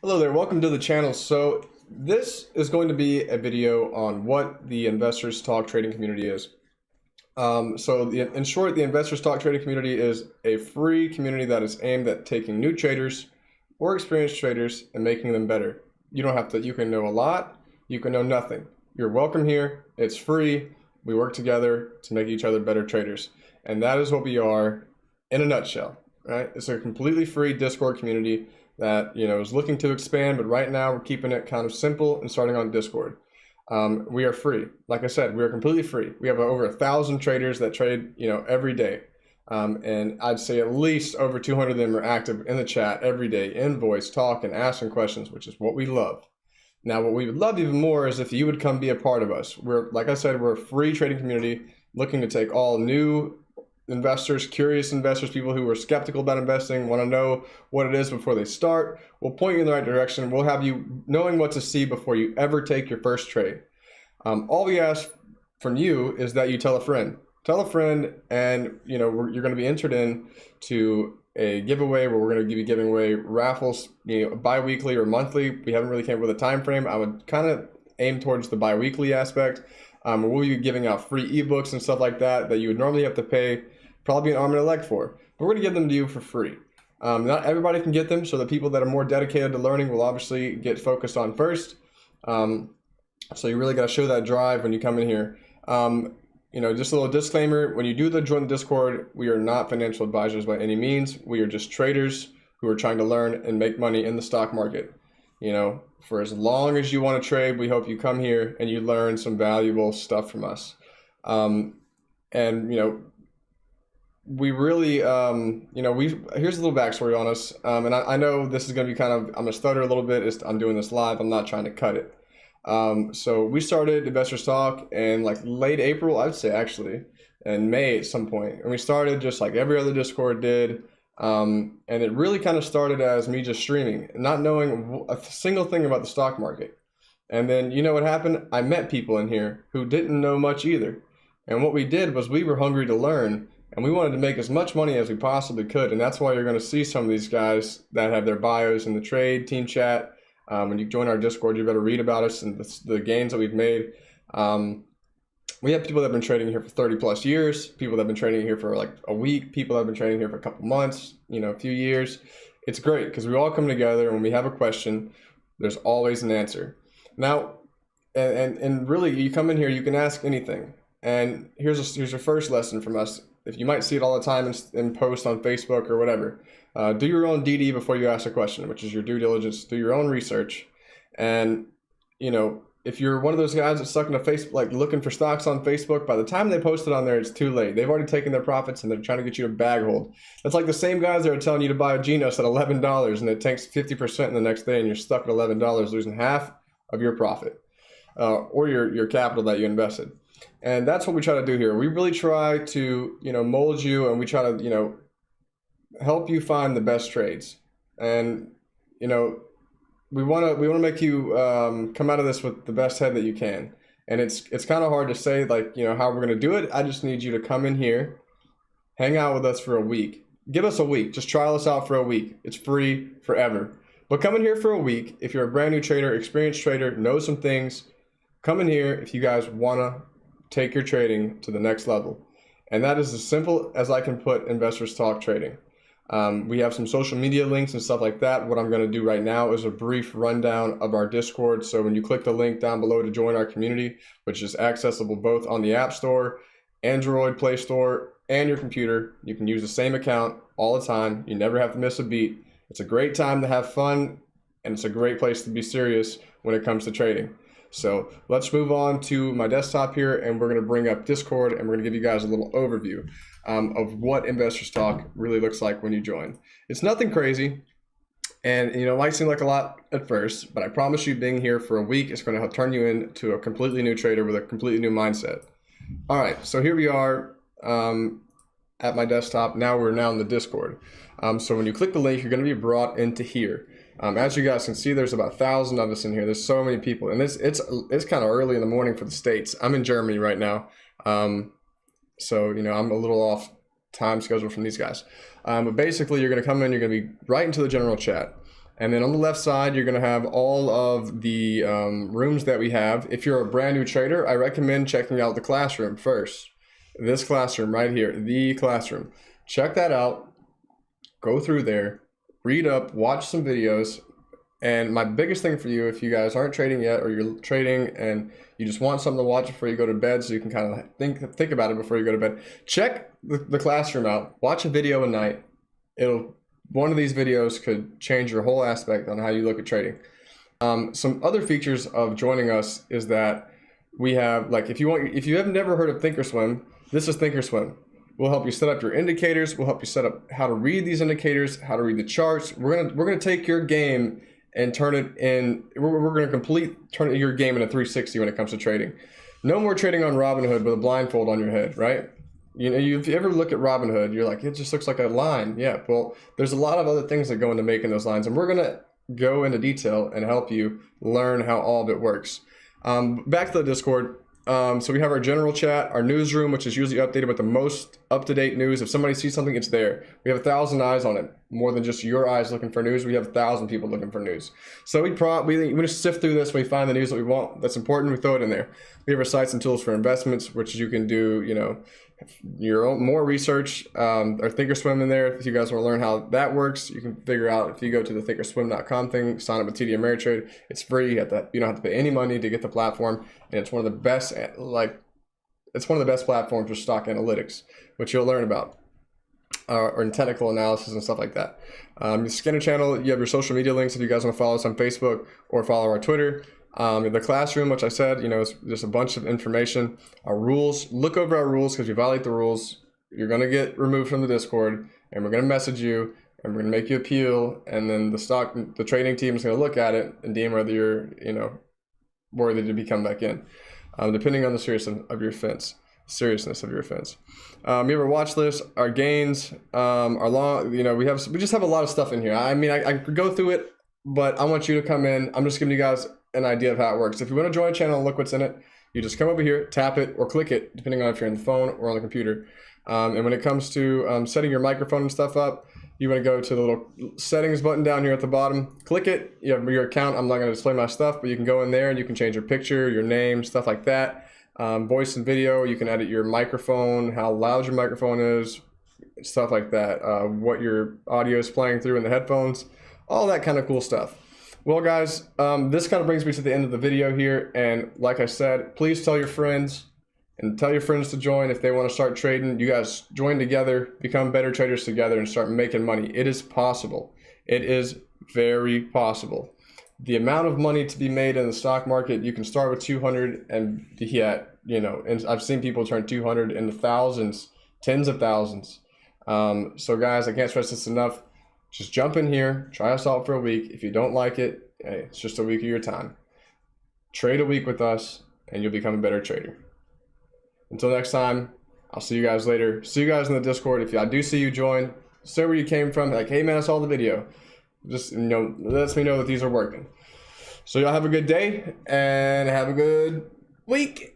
Hello there, welcome to the channel. So this is going to be a video on what the Investors Talk trading community is. In short, the Investors Talk trading community is a free community that is aimed at taking new traders or experienced traders and making them better. You don't have to, you can know a lot, you can know nothing. You're welcome here, it's free, we work together to make each other better traders. And that is what we are in a nutshell, right? It's a completely free Discord community that is looking to expand, but right now we're keeping it kind of simple and starting on Discord. We are free. Like I said, we are completely free. We have over 1,000 traders that trade every day, and I'd say at least over 200 of them are active in the chat every day, in voice, talking, asking questions, which is what we love. Now, what we would love even more is if you would come be a part of us. Like I said, we're a free trading community looking to take all new investors, curious investors, people who are skeptical about investing, want to know what it is before they start. We'll point you in the right direction. We'll have you knowing what to see before you ever take your first trade. All we ask from you is that you tell a friend. Tell a friend, and you're going to be entered in to a giveaway where we're going to be giving away raffles, bi-weekly or monthly. We haven't really came up with a time frame. I would kind of aim towards the bi-weekly aspect. We'll be giving out free ebooks and stuff like that you would normally have to pay probably an arm and a leg for. But we're going to give them to you for free. Not everybody can get them, so the people that are more dedicated to learning will obviously get focused on first. So you really got to show that drive when you come in here. Just a little disclaimer, when you do join the Discord, we are not financial advisors by any means. We are just traders who are trying to learn and make money in the stock market. For as long as you want to trade, we hope you come here and you learn some valuable stuff from us. We really, here's a little backstory on us. And I know this is going to be I'm going to stutter a little bit. I'm doing this live. I'm not trying to cut it. So we started Investors Talk in late April, I'd say actually, in May at some point. And we started just like every other Discord did. And it really kind of started as me just streaming, not knowing a single thing about the stock market. And then what happened? I met people in here who didn't know much either. And what we did was we were hungry to learn, and we wanted to make as much money as we possibly could. And that's why you're going to see some of these guys that have their bios in the trade team chat. When you join our Discord, you better read about us and the gains that we've made. We have people that have been trading here for 30 plus years, people that have been trading here for a week, people that have been trading here for a couple months, a few years. It's great because we all come together, and when we have a question, there's always an answer. Now, and really, you come in here, you can ask anything. And here's your first lesson from us. If you might see it all the time in posts on Facebook or whatever, do your own DD before you ask a question, which is your due diligence. Do your own research. And, if you're one of those guys that's stuck in a Facebook, looking for stocks on Facebook, by the time they post it on there, it's too late. They've already taken their profits and they're trying to get you to bag hold. That's like the same guys that are telling you to buy a Genos at $11 and it tanks 50% in the next day and you're stuck at $11, losing half of your profit or your capital that you invested. And that's what we try to do here. We really try to, mold you, and we try to, help you find the best trades. And, we want to make you come out of this with the best head that you can. And it's kind of hard to say how we're going to do it. I just need you to come in here, hang out with us for a week. Give us a week. Just trial us out for a week. It's free forever. But come in here for a week. If you're a brand new trader, experienced trader, know some things, come in here if you guys want to take your trading to the next level. And that is as simple as I can put Investors Talk trading. We have some social media links and stuff like that. What I'm going to do right now is a brief rundown of our Discord. So when you click the link down below to join our community, which is accessible both on the App Store, Android Play Store, and your computer, you can use the same account all the time. You never have to miss a beat. It's a great time to have fun, and it's a great place to be serious when it comes to trading. So let's move on to my desktop here, and we're going to bring up Discord, and we're going to give you guys a little overview of what Investors Talk really looks like when you join. It's nothing crazy, and it might seem like a lot at first, but I promise you, being here for a week is going to help turn you into a completely new trader with a completely new mindset. All right, so here we are at my desktop. Now we're in the Discord. So when you click the link, you're going to be brought into here. As you guys can see, there's about 1,000 of us in here. There's so many people, and it's kind of early in the morning for the States. I'm in Germany right now, so I'm a little off time schedule from these guys. But basically, you're going to come in. You're going to be right into the general chat. And then on the left side, you're going to have all of the rooms that we have. If you're a brand new trader, I recommend checking out the classroom first. This classroom right here, the classroom. Check that out. Go through there, read up, watch some videos. And my biggest thing for you, if you guys aren't trading yet, or you're trading and you just want something to watch before you go to bed, so you can kind of think about it before you go to bed, check the classroom out. Watch a video a night. One of these videos could change your whole aspect on how you look at trading. Some other features of joining us is that we have, like, if you have never heard of Thinkorswim, this is Thinkorswim. We'll help you set up your indicators. We'll help you set up how to read these indicators, how to read the charts. We're gonna take your game and turn it in. We're gonna turn your game into 360 when it comes to trading. No more trading on Robinhood with a blindfold on your head, right? You know, if you ever look at Robinhood, you're like, it just looks like a line. Yeah, well, there's a lot of other things that go into making those lines, and we're gonna go into detail and help you learn how all of it works. Back to the Discord. So we have our general chat, our newsroom, which is usually updated with the most up-to-date news. If somebody sees something, it's there. We have 1,000 eyes on it. More than just your eyes looking for news. We have 1,000 people looking for news. So we just sift through this. We find the news that we want. That's important. We throw it in there. We have our sites and tools for investments, which you can do, you know, your own more research. Our Thinkorswim in there. If you guys want to learn how that works, you can figure out. If you go to the thinkorswim.com thing, sign up with TD Ameritrade. It's free. You don't have to pay any money to get the platform, and it's one of the best. It's one of the best platforms for stock analytics, which you'll learn about, or in technical analysis and stuff like that. The Skinner channel. You have your social media links if you guys want to follow us on Facebook or follow our Twitter. The classroom, which I said, you know, is just a bunch of information. Our rules, look over our rules, because if you violate the rules, you're going to get removed from the Discord, and we're going to message you, and we're going to make you appeal, and then the trading team is going to look at it and deem whether you're, you know, worthy to be come back in, depending on the seriousness of your offense. We have our watch list, our gains, our long, you know, we just have a lot of stuff in here. I mean, I could go through it, but I want you to come in. I'm just giving you guys an idea of how it works. If you want to join a channel and look what's in it, you just come over here, tap it, or click it, depending on if you're on the phone or on the computer. And when it comes to setting your microphone and stuff up, you want to go to the little settings button down here at the bottom, click it. You have your account. I'm not going to display my stuff, but you can go in there and you can change your picture, your name, stuff like that. Voice and video, you can edit your microphone, how loud your microphone is, stuff like that. What your audio is playing through in the headphones, all that kind of cool stuff. Well, guys, this kind of brings me to the end of the video here. And like I said, please tell your friends to join if they want to start trading. You guys join together, become better traders together, and start making money. It is possible. It is very possible. The amount of money to be made in the stock market, you can start with 200 and you know, and I've seen people turn 200 into thousands, tens of thousands. So guys, I can't stress this enough. Just jump in here, try us out for a week. If you don't like it, hey, it's just a week of your time. Trade a week with us and you'll become a better trader. Until next time, I'll see you guys later. See you guys in the Discord. If I do see you join, say where you came from. Like, hey man, I saw the video. Just, you know, lets me know that these are working. So y'all have a good day and have a good week.